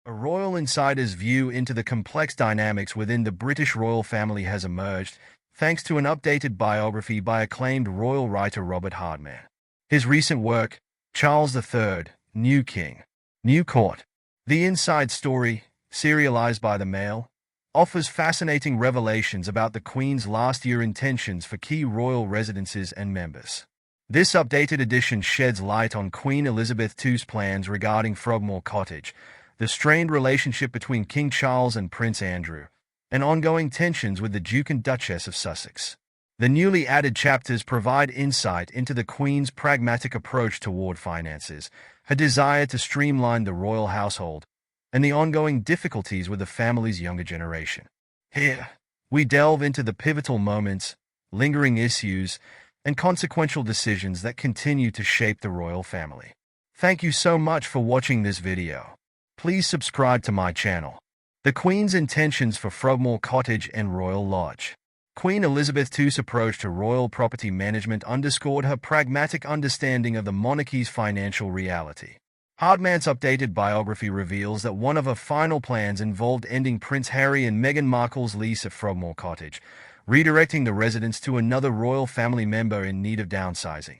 A royal insider's view into the complex dynamics within the British royal family has emerged, thanks to an updated biography by acclaimed royal writer Robert Hardman. His recent work, Charles III, New King, New Court, The Inside Story, serialized by the Mail, offers fascinating revelations about the Queen's last-year intentions for key royal residences and members. This updated edition sheds light on Queen Elizabeth II's plans regarding Frogmore Cottage, the strained relationship between King Charles and Prince Andrew, and ongoing tensions with the Duke and Duchess of Sussex. The newly added chapters provide insight into the Queen's pragmatic approach toward finances, her desire to streamline the royal household, and the ongoing difficulties with the family's younger generation. Here, we delve into the pivotal moments, lingering issues, and consequential decisions that continue to shape the royal family. Thank you so much for watching this video. Please subscribe to my channel. The Queen's intentions for Frogmore Cottage and Royal Lodge. Queen Elizabeth II's approach to royal property management underscored her pragmatic understanding of the monarchy's financial reality. Hardman's updated biography reveals that one of her final plans involved ending Prince Harry and Meghan Markle's lease at Frogmore Cottage, redirecting the residence to another royal family member in need of downsizing,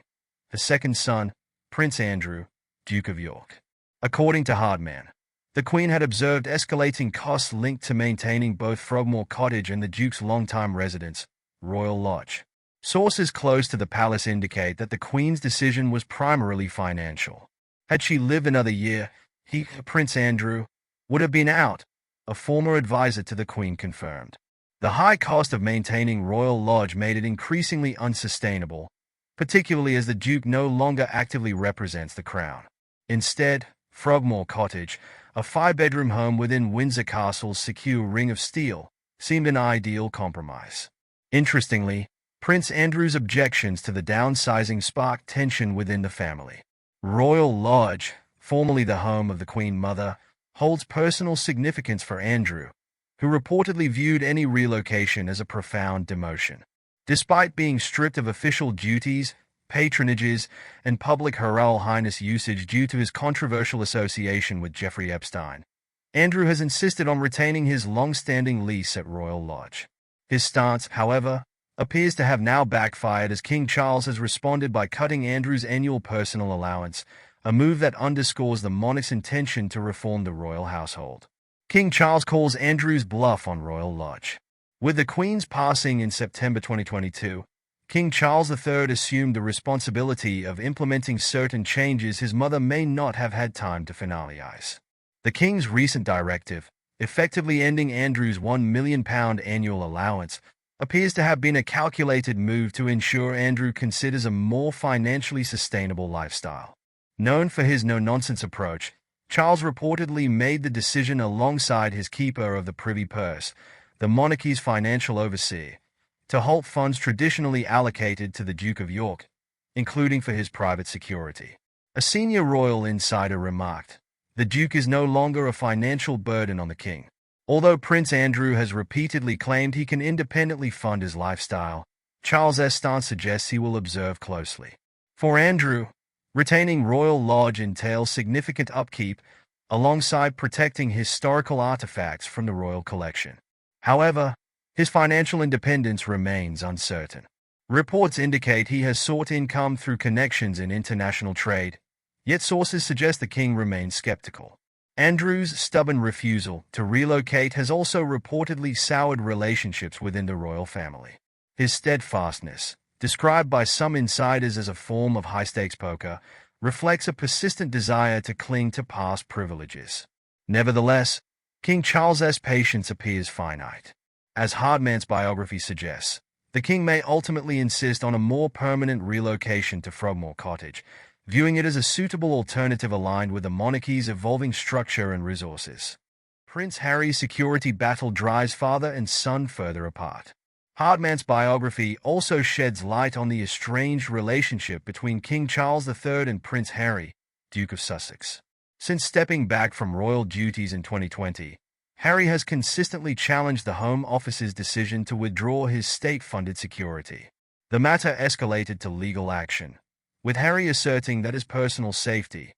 her second son, Prince Andrew, Duke of York. According to Hardman, the Queen had observed escalating costs linked to maintaining both Frogmore Cottage and the Duke's longtime residence, Royal Lodge. Sources close to the palace indicate that the Queen's decision was primarily financial. Had she lived another year, Prince Andrew, would have been out, a former advisor to the Queen confirmed. The high cost of maintaining Royal Lodge made it increasingly unsustainable, particularly as the Duke no longer actively represents the Crown. Instead, Frogmore Cottage, a 5-bedroom home within Windsor Castle's secure Ring of Steel, seemed an ideal compromise. Interestingly, Prince Andrew's objections to the downsizing sparked tension within the family. Royal Lodge, formerly the home of the Queen Mother, holds personal significance for Andrew, who reportedly viewed any relocation as a profound demotion. Despite being stripped of official duties, patronages, and public Her Royal Highness usage due to his controversial association with Jeffrey Epstein, Andrew has insisted on retaining his long-standing lease at Royal Lodge. His stance, however, appears to have now backfired as King Charles has responded by cutting Andrew's annual personal allowance, a move that underscores the monarch's intention to reform the royal household. King Charles calls Andrew's bluff on Royal Lodge. With the Queen's passing in September 2022, King Charles III assumed the responsibility of implementing certain changes his mother may not have had time to finalize. The King's recent directive, effectively ending Andrew's £1 million annual allowance, appears to have been a calculated move to ensure Andrew considers a more financially sustainable lifestyle. Known for his no-nonsense approach, Charles reportedly made the decision alongside his keeper of the Privy Purse, the monarchy's financial overseer, to halt funds traditionally allocated to the Duke of York, including for his private security. A senior royal insider remarked, "The Duke is no longer a financial burden on the King." Although Prince Andrew has repeatedly claimed he can independently fund his lifestyle, Charles' stance suggests he will observe closely. For Andrew, retaining Royal Lodge entails significant upkeep alongside protecting historical artifacts from the royal collection. However, his financial independence remains uncertain. Reports indicate he has sought income through connections in international trade, yet sources suggest the King remains skeptical. Andrew's stubborn refusal to relocate has also reportedly soured relationships within the royal family. His steadfastness, described by some insiders as a form of high-stakes poker, reflects a persistent desire to cling to past privileges. Nevertheless, King Charles's patience appears finite. As Hardman's biography suggests, the King may ultimately insist on a more permanent relocation to Frogmore Cottage, viewing it as a suitable alternative aligned with the monarchy's evolving structure and resources. Prince Harry's security battle drives father and son further apart. Hardman's biography also sheds light on the estranged relationship between King Charles III and Prince Harry, Duke of Sussex. Since stepping back from royal duties in 2020, Harry has consistently challenged the Home Office's decision to withdraw his state-funded security. The matter escalated to legal action, with Harry asserting that his personal safety,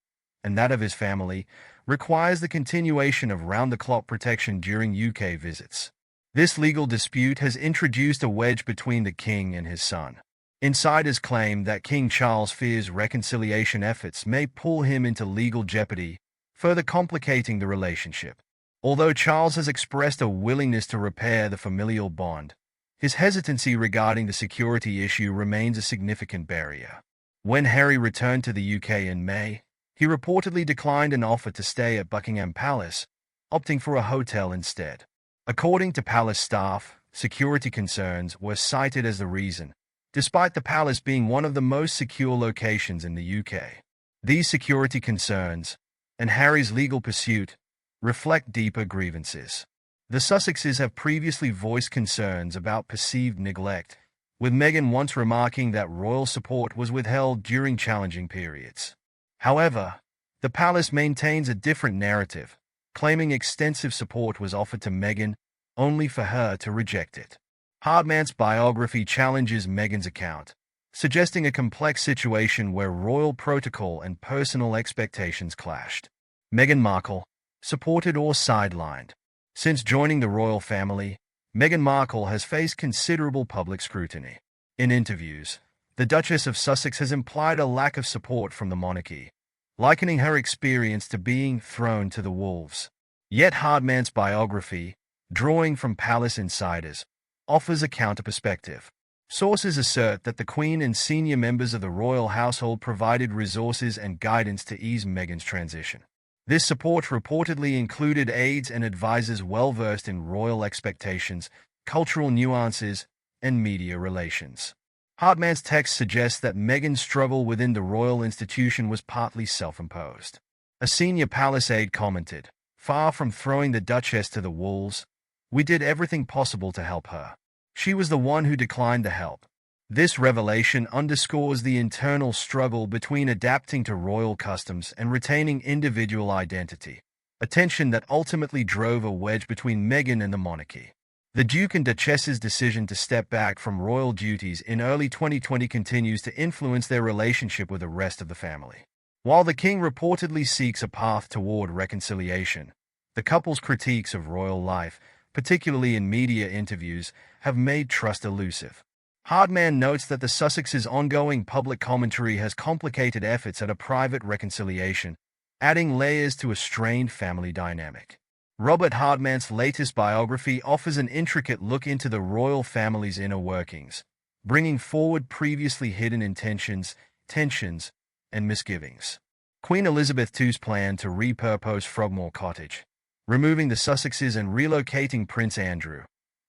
and that of his family, requires the continuation of round-the-clock protection during UK visits. This legal dispute has introduced a wedge between the king and his son. Insiders claim that King Charles fears reconciliation efforts may pull him into legal jeopardy, further complicating the relationship. Although Charles has expressed a willingness to repair the familial bond, his hesitancy regarding the security issue remains a significant barrier. When Harry returned to the UK in May, he reportedly declined an offer to stay at Buckingham Palace, opting for a hotel instead. According to palace staff, security concerns were cited as the reason, despite the palace being one of the most secure locations in the UK. These security concerns, and Harry's legal pursuit, reflect deeper grievances. The Sussexes have previously voiced concerns about perceived neglect, with Meghan once remarking that royal support was withheld during challenging periods. However, the palace maintains a different narrative, claiming extensive support was offered to Meghan, only for her to reject it. Hardman's biography challenges Meghan's account, suggesting a complex situation where royal protocol and personal expectations clashed. Meghan Markle, supported or sidelined. Since joining the royal family, Meghan Markle has faced considerable public scrutiny. In interviews, the Duchess of Sussex has implied a lack of support from the monarchy, likening her experience to being thrown to the wolves. Yet Hardman's biography, drawing from palace insiders, offers a counter-perspective. Sources assert that the Queen and senior members of the royal household provided resources and guidance to ease Meghan's transition. This support reportedly included aides and advisors well-versed in royal expectations, cultural nuances, and media relations. Hardman's text suggests that Meghan's struggle within the royal institution was partly self-imposed. A senior palace aide commented, "Far from throwing the Duchess to the wolves, we did everything possible to help her. She was the one who declined the help." This revelation underscores the internal struggle between adapting to royal customs and retaining individual identity, a tension that ultimately drove a wedge between Meghan and the monarchy. The Duke and Duchess's decision to step back from royal duties in early 2020 continues to influence their relationship with the rest of the family. While the king reportedly seeks a path toward reconciliation, the couple's critiques of royal life, particularly in media interviews, have made trust elusive. Hardman notes that the Sussexes' ongoing public commentary has complicated efforts at a private reconciliation, adding layers to a strained family dynamic. Robert Hardman's latest biography offers an intricate look into the royal family's inner workings, bringing forward previously hidden intentions, tensions, and misgivings. Queen Elizabeth II's plan to repurpose Frogmore Cottage, removing the Sussexes and relocating Prince Andrew,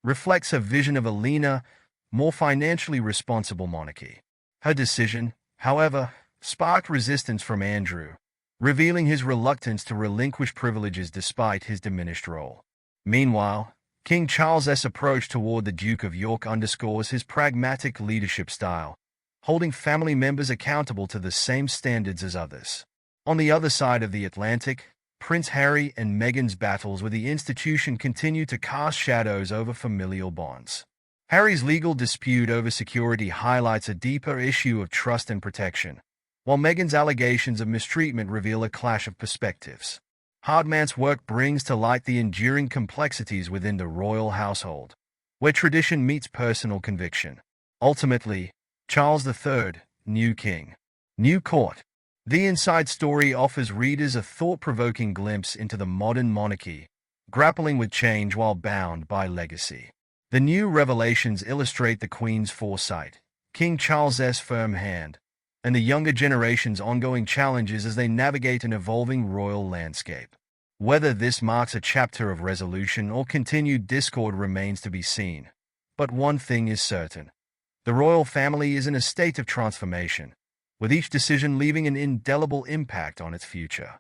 reflects a vision of a leaner, more financially responsible monarchy. Her decision, however, sparked resistance from Andrew, revealing his reluctance to relinquish privileges despite his diminished role. Meanwhile, King Charles's approach toward the Duke of York underscores his pragmatic leadership style, holding family members accountable to the same standards as others. On the other side of the Atlantic, Prince Harry and Meghan's battles with the institution continue to cast shadows over familial bonds. Harry's legal dispute over security highlights a deeper issue of trust and protection, while Meghan's allegations of mistreatment reveal a clash of perspectives. Hardman's work brings to light the enduring complexities within the royal household, where tradition meets personal conviction. Ultimately, Charles III, new king, new court. The Inside Story offers readers a thought-provoking glimpse into the modern monarchy, grappling with change while bound by legacy. The new revelations illustrate the Queen's foresight, King Charles's firm hand, and the younger generation's ongoing challenges as they navigate an evolving royal landscape. Whether this marks a chapter of resolution or continued discord remains to be seen. But one thing is certain. The royal family is in a state of transformation, with each decision leaving an indelible impact on its future.